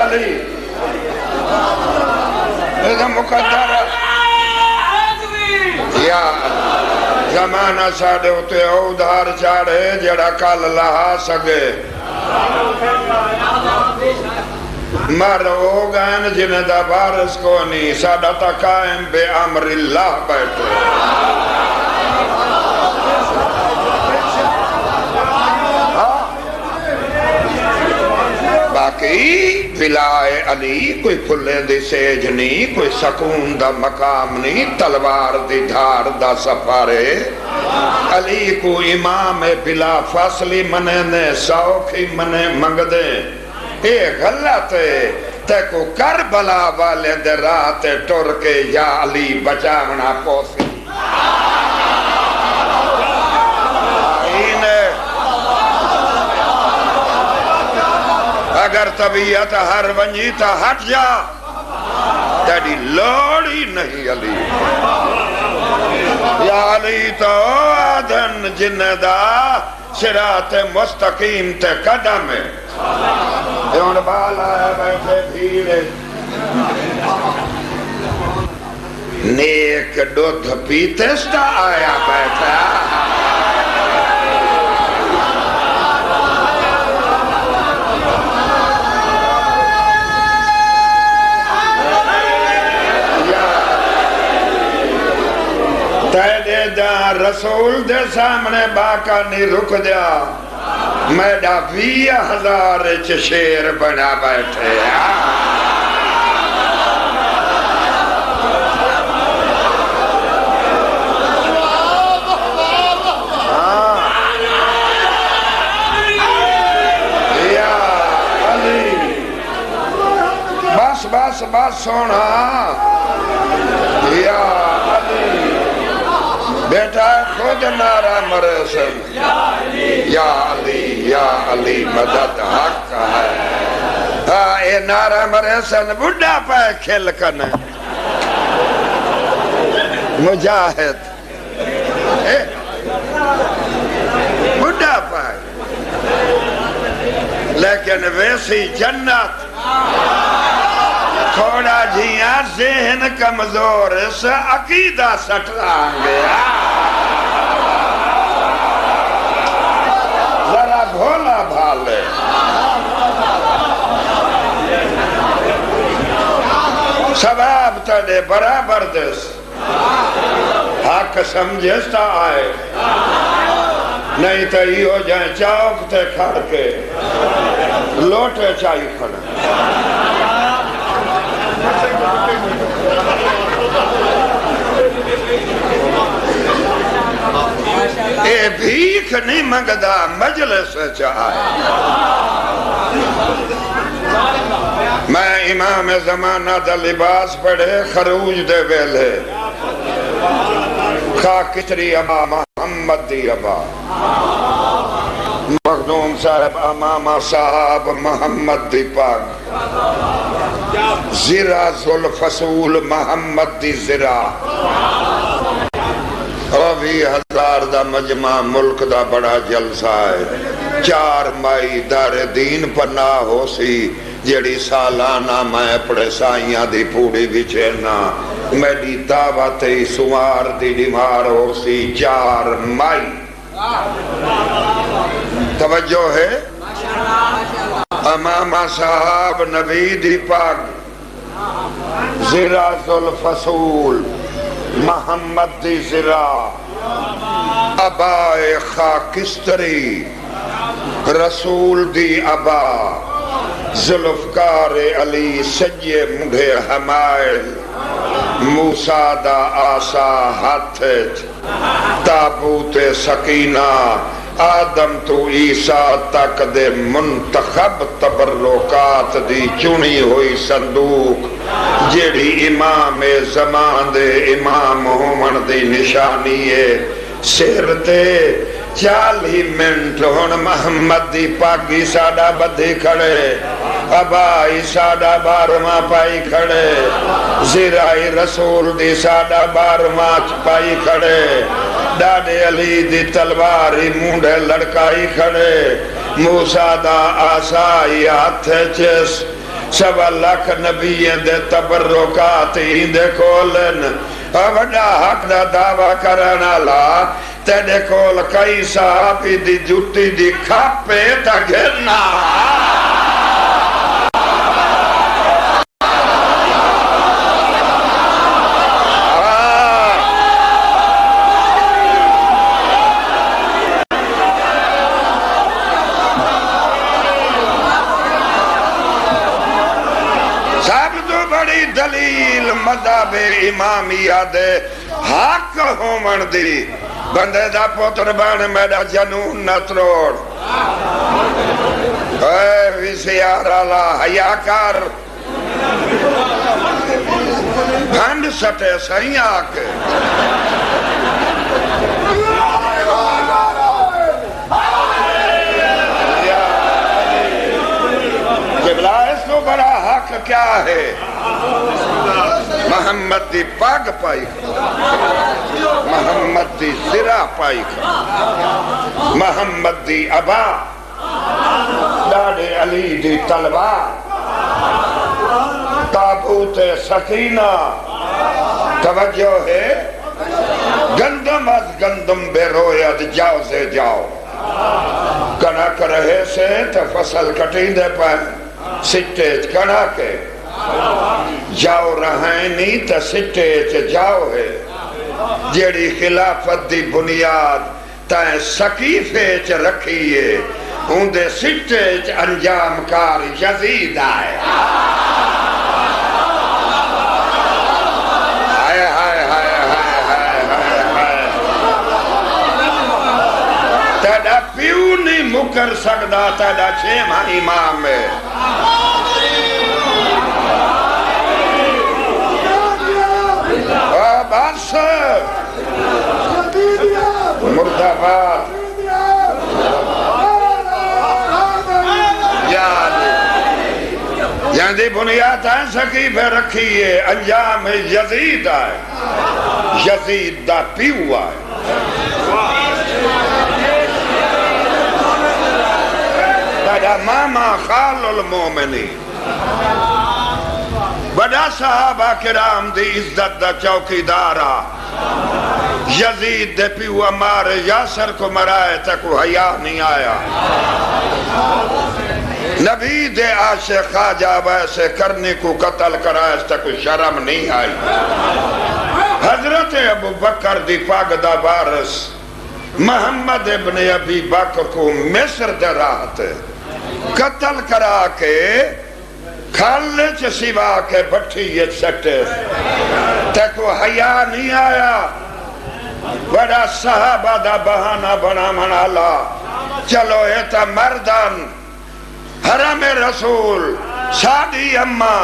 علی ایسا مقدر یا زمانہ ساڑے ہوتے اودھار چاڑے جڑا کل لہا سگے مر ہو گئن جنہیں دا بارس کو نہیں ساڑا تا قائم بے امر اللہ بیٹھے باقی بلائے علی کوئی پھلے دی سیج نہیں کوئی سکون دا مقام نہیں تلوار دی دھار دا سفارے علی کو امام بلا فاصلی منے نے سوکھی منے منگ دے اے غلط ہے تے کو کربلا والے دے رات ٹر کے یا علی بچاونا پوسی اگر طبیعت ہر ونجی تا ہٹ جا تیری لوڑی نہیں علی یا علی تو آدھن جن دا صراط مستقیم تے قدم ہے ان بالا ہے بیٹھے بھیڑے نیک دودھ پیتے ستا آیا بیٹھا تیرے دا رسول دے سامنے باقا نہیں رک دیا میڈا 20,000 شیر بنا بیٹھے یا علی بس سونا یا علی بیٹا خود نعرہ مرے سن یا علی مدد حق ہے اے نعرہ مرے سن بڑھا پائے کھل کن مجاہد بڑھا پائے لیکن ویسی جنت تھوڑا جیاں ذہن کمزور سے عقیدہ سٹ رہاں ذرا بھولا بھالے ثواب تڑے برابر دس حق سمجھستا آئے نہیں تو ہی ہو جائیں چاوک تے کھڑ کے لوٹے چاہی کھڑا اے بھیک نہیں منگدا مجلس چاہے میں امام زمانہ دا لباس پڑھے خروج دے ویلے خاک کتری ابا محمد دی ابا مخدوم صاحب امامہ صاحب محمد دی پاک زرہ ذوالفصول محمد دی زرہ 20,000 دا مجمع ملک دا بڑا جلسہ ہے 4 مائی دار دین پناہ ہو سی جیڑی سالانہ میں پڑے سائیاں دی پوڑی بچینا میڈی دعوت سوار دی ڈیمار ہو سی 4 مائی توجہ ہے امامہ صاحب نبی دی پاک زرہ ذوالفصول محمد دی زرہ ابائے خاکستری رسول دی ابا ذوالفقار علی سجے مڈھے حمائل موسیٰ دا آسا ہاتھ تابوت سکینہ آدم تو عیسیٰ تک دے منتخب تبرکات دی چنی ہوئی صندوق جیڑی امام زمان دے امام ہومن دی نشانی ہے سر تے 40 منٹ ہون محمد دی پاکی ساڑا بدھی کھڑے ابائی ساڑا 12واں پائی کھڑے زیرائی رسول دی ساڑا 12واں پائی کھڑے ڈاڈے علی دی تلواری مونڈے لڑکائی کھڑے موسیٰ دا آسائی ہاتھ چس 1.25 لاکھ نبییں دے تبرکات ہندے کولن وڈا حق دا دعویٰ کرنا لا تیرے کول کئی صحابی دی جوٹی دی کھاپے تا گھرنا دلیل مذہب امامیہ دے حق ہومن دی بندے دا پوتر بان میرا جنون نہ تروڑ اے ویسیار اللہ حیاکار بھنڈ سٹے سہی آکے جبلا اس کو بڑا حق کیا ہے محمد دی پاگ پائی محمد دی زرہ پائی محمد دی ابا ڈاڈے علی دی تلوار تابوت سکینہ توجہ ہے گندم از گندم بے روید جاؤ سے جاؤ کنک رہے سے تو فصل کٹی دے پائے سٹیج کنا کے جاؤ رہائیں نہیں تا سٹیج جاؤ ہے جیڑی خلافت دی بنیاد تائیں سقیفے چ رکھیے اندے سٹیج انجام کار یزید آئے ہائے ہائے ہائے ہائے ہائے ہائے تیڑا پیو نہیں مکر سکدا تیڑا چھیمہ امام ہے بس مردباد یعنی بنیاد ہے سقیفے رکھیے انجام یزید آئے یزید دا پیو آئے تیرا ماما خال المومنی بڑا صحابہ کرام دی عزت دا چوکی دارا یزید دے پیو امار یاسر کو مرائے تک وہ حیاء نہیں آیا نبی دے عاشق خواجہ ویسے کرنے کو قتل کرائے تک شرم نہیں آئی حضرت ابو بکر دی پاگدہ وارث محمد ابن ابی بکر کو مصر دے راحت قتل کرا کے کھالنے چے سوا کے بٹھی یہ سٹے تک وہ حیاء نہیں آیا بڑا صحابہ دا بہانہ بنا منالا چلو ایتا مردان حرم رسول سادی اممہ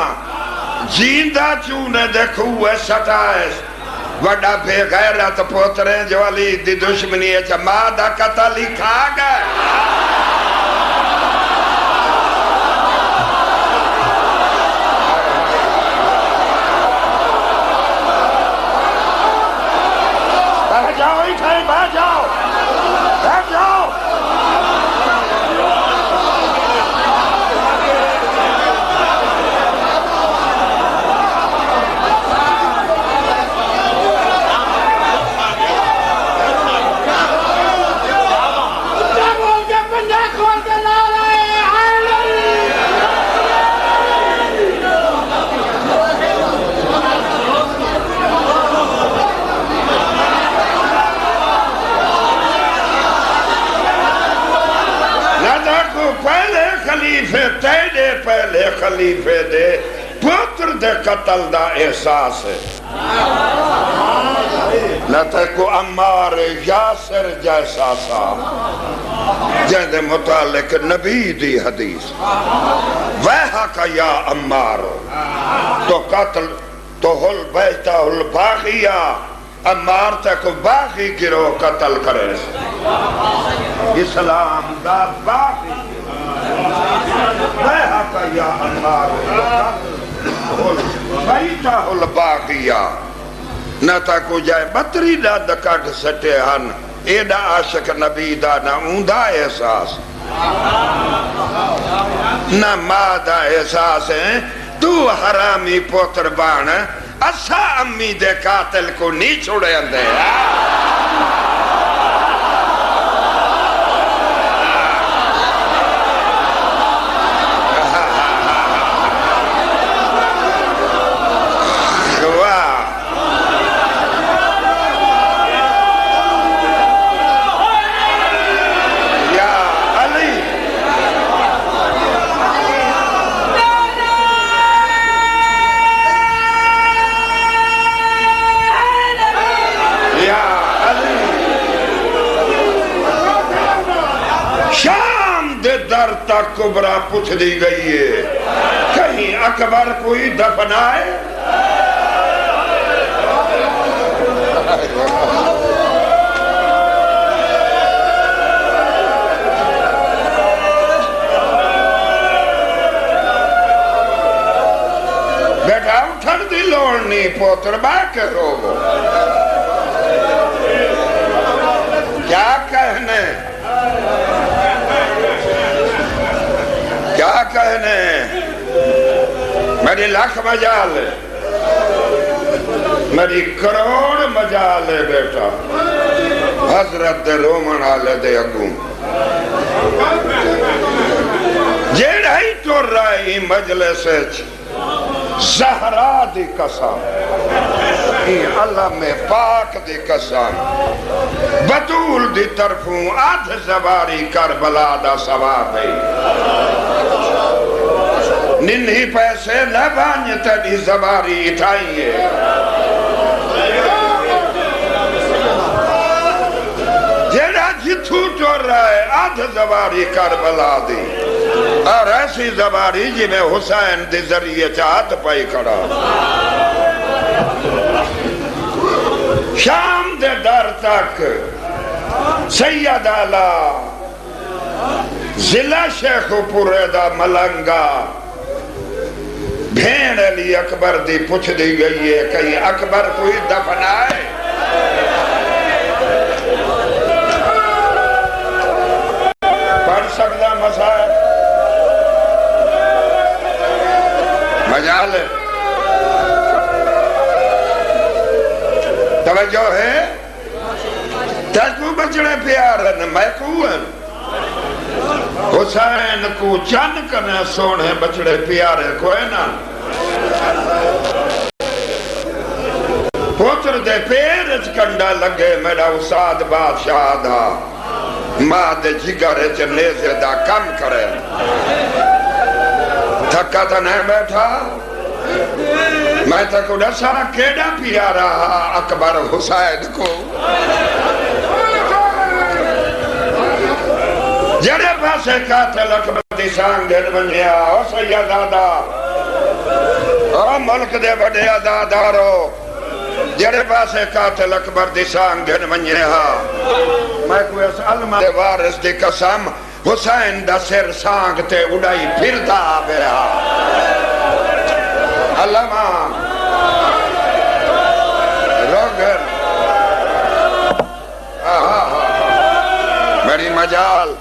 جیندہ چونے دیکھوئے سٹائس وڈا بے غیرت پوتریں جو علی دی دشمنی ہے مادہ قتلی کھا گئے جاؤ ہی کھائیں باہر جاؤ بیٹھ جاؤ خلیفے تیرے پہلے خلیفے دے پوتر دے قتل دا احساس ہے نہ تے کو عمار یاسر جیسا سا جن دے متعلق نبی دی حدیث ویہا کا یا عمار تو قتل تو ہل بیتا ہل باغیا عمار تک باغی گروہ قتل کرے اسلام دا باغی ویہا کا یا عمار بیتا ہل باغیا نہ تاکو جائے بطری دا دکاٹ سٹے ہن ایڈا عاشق نبی دا نہ اوندا احساس نہ ماں دا احساس ہے تو حرامی پوتر بان اسا امی دے قاتل کو نہیں چھوڑے اندے تک کبرا پوچھ دی گئی ہے کہیں اکبر کوئی دفنائے بیٹا اٹھن دی لوڑنی پوتر باکے روگو کیا کہنے کیا کہنے میری لاکھ مجال ہے میری کروڑ مجال ہے بیٹا حضرت رومن آلے دے اگوں جیڑا ہی تو رائی مجلس زہرا دی قسم اللہ میں پاک دی قسم بطول دی طرفوں آدھ زباری کربلا دا ثواب ہے ننہی پیسے نہ بانیتا دی زباری اٹھائیے جیڑا جتھو ٹور رہا ہے آدھ زباری کربلا دی اور ایسی زباری جی میں حسین دی ذریعے چاہت پائی کھڑا شام دے در تک سید آلہ ضلع شیخ پورے دا ملنگا بھین علی اکبر دی پوچھ دی گئی ہے کہیں اکبر کوئی دفنائے پڑھ سکتا مسائل مجال ہے توجہ ہے تجھو بچڑے پیار ہیں محکو ہیں حسین کو چند کنے سونے بچڑے پیارے کوئے نا پوتر دے پیرچ کنڈا لگے میرا استاد بادشاہ دا ماں دے جگر نیزے دا کم کرے تھکا تا نہیں بیٹھا میں تک ڈسا کیڑا پیارا اکبر حسین کو جڑے پاسے قاتل اکبر دی سانگ دن بنیا او سید آدھا او ملک دے بڑے آدھارو جڑے پاسے قاتل اکبر دی سانگ دن بنیا میں کوئی اس علمہ دے وارث دی قسم حسین دا سر سانگ تے اڑائی پھر دا بیا علمہ روگر میری مجال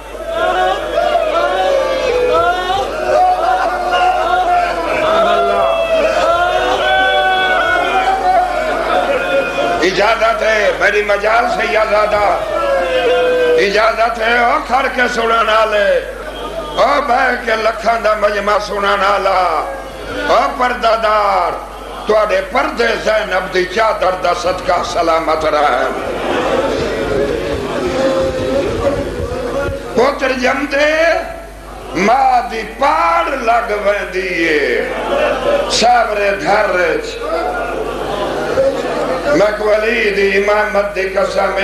اجازت ہے میری مجال سے یازادہ اجازت ہے او کھر کے سنانا لے او بہ کے لکھان دا مجمع سنانا لا او پردادار تو آڑے پردے زینب دی چادر دا صدقہ سلامت رہے پوتر جم دے ماں دی پاڑ لگ ویندیے سامرے گھر مکولی دی امامت دی قسم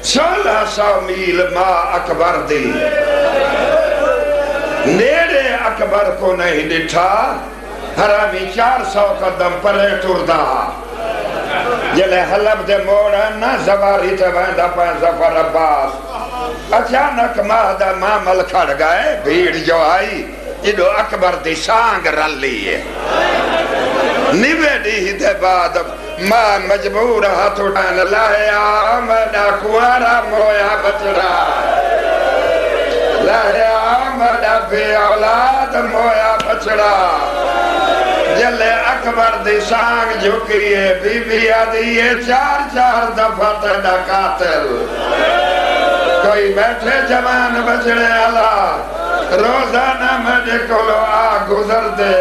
1600 میل ماں اکبر دی نیڑے اکبر کو نہیں ڈٹھا حرامی 400 قدم پرے ٹردا جلے حلب دے موڑا نہ زواری تے ویندہ پین ظفر عباس اچانک مہدہ معامل کھڑ گئے بھیڑ جو آئی جدو اکبر دی سانگ رل لیے نوے دی دے بعد ماں مجبور ہاتھ اٹھان لایا میڈا کوارا مویا بچڑا لایا میڈا بے اولاد مویا بچڑا جلے اکبر دی سانگ جھکیے بی بی آدھیے 4 دفعہ تیڑا قاتل کوئی بیٹھے جوان بچڑے اللہ روزانہ میرے کولو آ گزر دے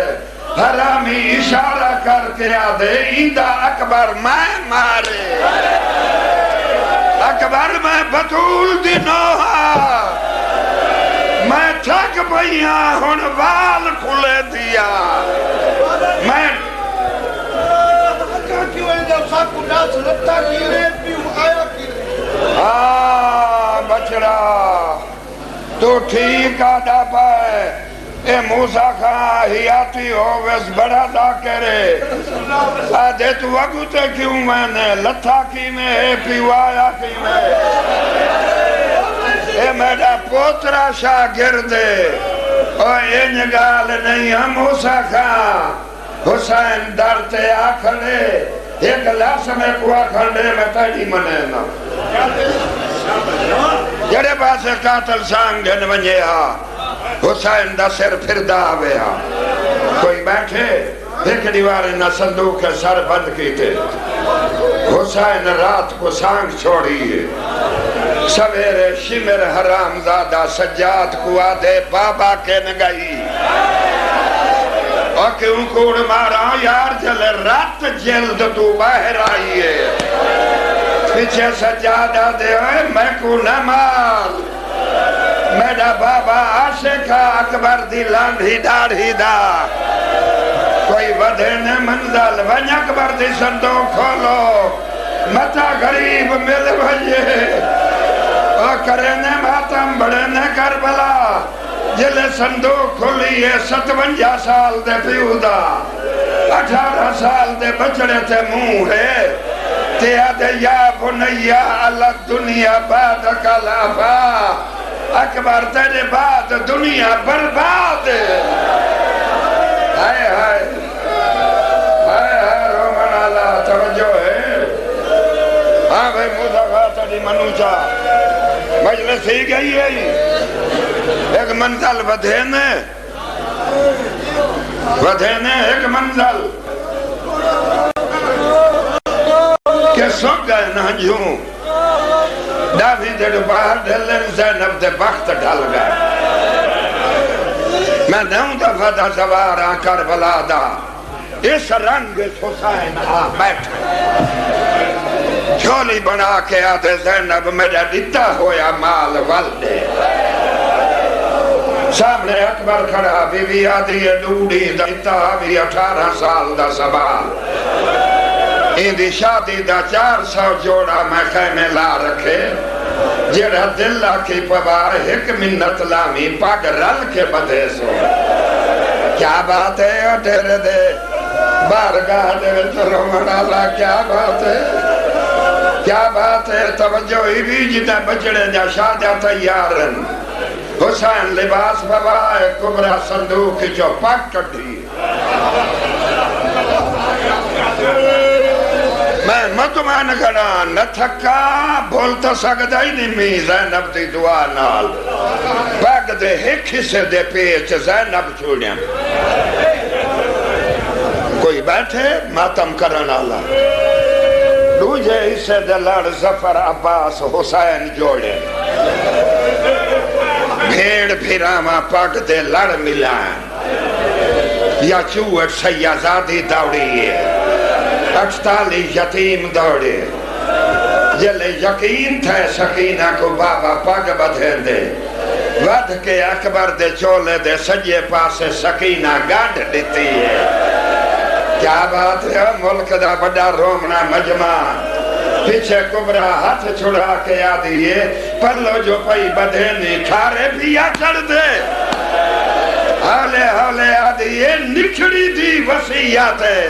حرامی اشارہ کر کے آدھے ایدہ اکبر میں مارے اکبر میں بطول دی نوہا میں تھک بھئیاں ہن وال کھلے دیا میں بچڑا تو ٹھیک آدھا پائے اے موسیٰ خان ہی آتی ہو ویس بڑا دا کرے آدھے تو وقت کیوں میں نے لتھا کی میں ہے پیوایا کی میں اے میرا پوترا شاگردے اور یہ نگال نہیں ہم موسیٰ خان حسین درتے آکھلے ایک لاس میں کوا کھڑے میں تیڑی منے نا جڑے پاسے قاتل سانگ گھن ونجے ہاں حسین دا سر پھر دا آوے ہاں کوئی بیٹھے ایک دیوارے نہ صندوق کے سر بند کی تھے حسین رات کو سانگ چھوڑیے سویرے شمر حرام زادہ سجاد کو آدھے بابا کے نگئی اور کیوں کوڑ مارا یار جلے رات جلد تو باہر آئیے پیچھے سجادہ دے ہوئے میں کو نہ مال میرا بابا عاشقہ اکبر دی لانڈھی داڑھی دا کوئی ودھے نے منزل ونج اکبر دی صندوق کھولو متا غریب مل بھئیے اور کرے نے ماتم بڑے نے کربلا جلے صندوق کھولیے 57 سال دے پیودا 18 سال دے بچڑے تے منہ ہے تے آدھے یا بنیا اللہ دنیا بعد کلافا اکبر تیرے بعد دنیا برباد ہائے ہائے ہائے ہائے رومن اللہ توجہ ہے ہاں بھائی موسیٰ خاتہ دی منوچہ مجلس ہی گئی ہے ایک منزل ودھینے ایک منزل کہ سب گئے نہ جوں ڈاوی دے باہر ڈھلن زینب دے بخت ڈھل گئے میں 9 دفعہ دا سوارا کربلا دا اس رنگ حسین آ بیٹھے جھولی بنا کے آدھے زینب میرا دیتا ہویا مال والدے سامنے اکبر کھڑا بی بی آدھی ڈوڑی دیتا بھی 18 سال دا سوال این دی شادی دا 400 جوڑا میں خیمے لا رکھے جڑا دلہ کی پوار ایک منت لامی پاک رل کے بدھے سو کیا بات ہے ڈھیرے دے بارگاہ دے رومن اللہ کیا بات ہے کیا بات ہے توجہ ہی بھی جتا بچڑے جا شادہ تیارن حسین لباس بوائے کبرا صندوق جو پاک کٹھی میں مطمئن کھڑا نہ تھکا بولتا سکتا ہی نہیں میں زینب دی دعا نال پاک دے ایک حصے دے پیچ زینب چھوڑیاں کوئی بیٹھے ماتم کرن اللہ دوجہ حصے دے لڑ ظفر عباس حسین جوڑے بھیڑ بھیراما پاک دے لڑ ملا یا چوٹ سیازادی دوڑی ہے 48 یتیم دوڑے جلے یقین تھے سکینہ کو بابا پاک بدھے دے ود کے اکبر دے چولے دے سجے پاسے سکینہ گاڑ دیتی ہے کیا بات ہے ملک دا بڑا رومنا مجمع پیچھے کبرا ہاتھ چھڑا کے آدھی ہے پرلو جو پئی بدھینی کھارے بھی آ چڑھ دے ہولے ہولے آدھی ہے نکھڑی دی وسیعت ہے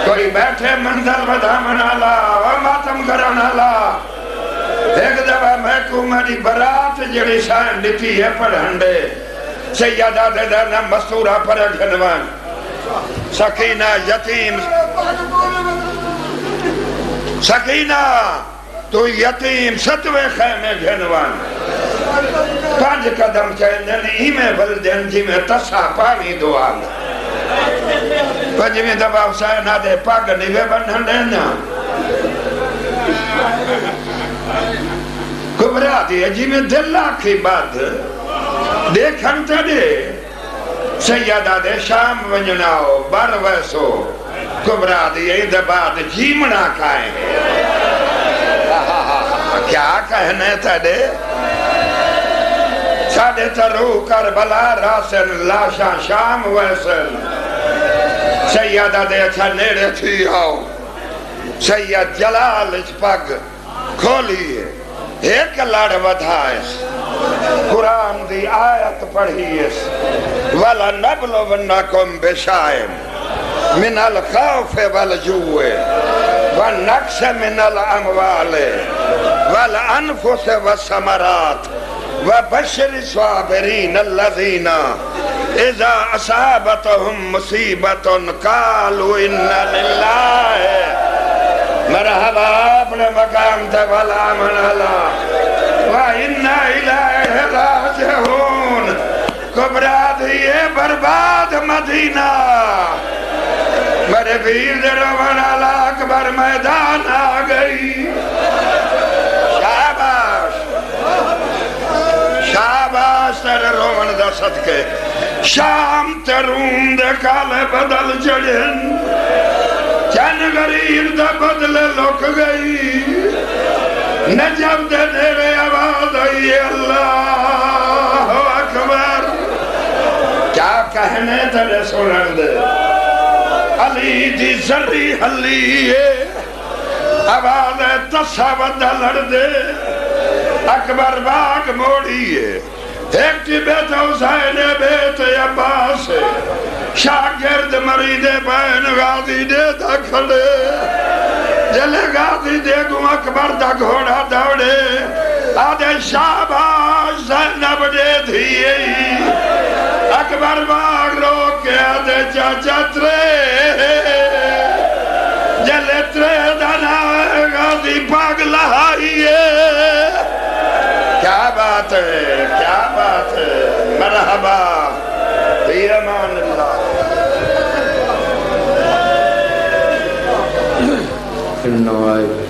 کوئی بیٹھے منزل بدھا منالا و ماتم کرنالا ایک دفعہ محکومہ دی برات جڑی شاہن دیتی ہے پڑھنڈے سیدہ دے دانا مستورہ پر گھنوان سکینہ یتیم سکینہ تو یتیم ستوے خیمے گھنوان پانچ قدم چاہنے ایمیں بلدن جی میں تسا پانی دوان پنجویں دفعہ حسین آدھے پاک نیوے بنھن دینا کبرا دیئے جی میں دل آکھی بات دیکھن تا دے سیدہ دے شام ونجناؤ بر ویسو کبرا دیئے دے بعد جیمنا کھائیں کیا کہنے تا دے ساڑھے ترو کربلا راسن لاشا شام ویسن سیدہ دے اچھا نیڑے تھی آؤ سید جلال پگ کھولیے ایک لڑ ودھائیس قرآن دی آیت پڑھیس وَلَا نَبْلُوَنَّكُمْ بِشَيْءٍ مِنَ الْخَوْفِ وَالْجُوعِ وَالنَّقْصِ مِنَ الْأَمْوَالِ وَالْأَنْفُسِ وَالثَّمَرَاتِ وَبَشِّرِ الصَّابِرِينَ الَّذِينَ إِذَا أَصَابَتْهُمْ مُصِيبَةٌ قَالُوا إِنَّا لِلَّهِ مرحبا اپنے مقام تے والا من اللہ وَإِنَّا إِلَيْهِ رَاجِعُونَ کبرا دیئے برباد مدینہ میرے پیر دے روان اللہ اکبر میدان آ گئی شاباش شاباش تیرے روان دا صدقے شام تے روم دے کالے بدل چڑھن چن غریب دا بدلے لک گئی نجب دے نیرے آواز آئی اللہ اکبر کیا کہنے تیرے سنن دے علی دی ذری حلی ہے آواز تسا ودہ لڑ دے اکبر باغ موڑی ہے ایک تی بیت حسین بیت عباس شاگرد مرید بین غازی دے دا کھڑے جلے غازی دے گو اکبر دا گھوڑا دوڑے آدھے شاباش زینب دے دھیئے اکبر باغ رو کے آدھے چاچا ترے جلے ترے دانا غازی پاگ لہائیے کیا بات ہے کیا بات ہے مرحبا فی امان اللہ النوائب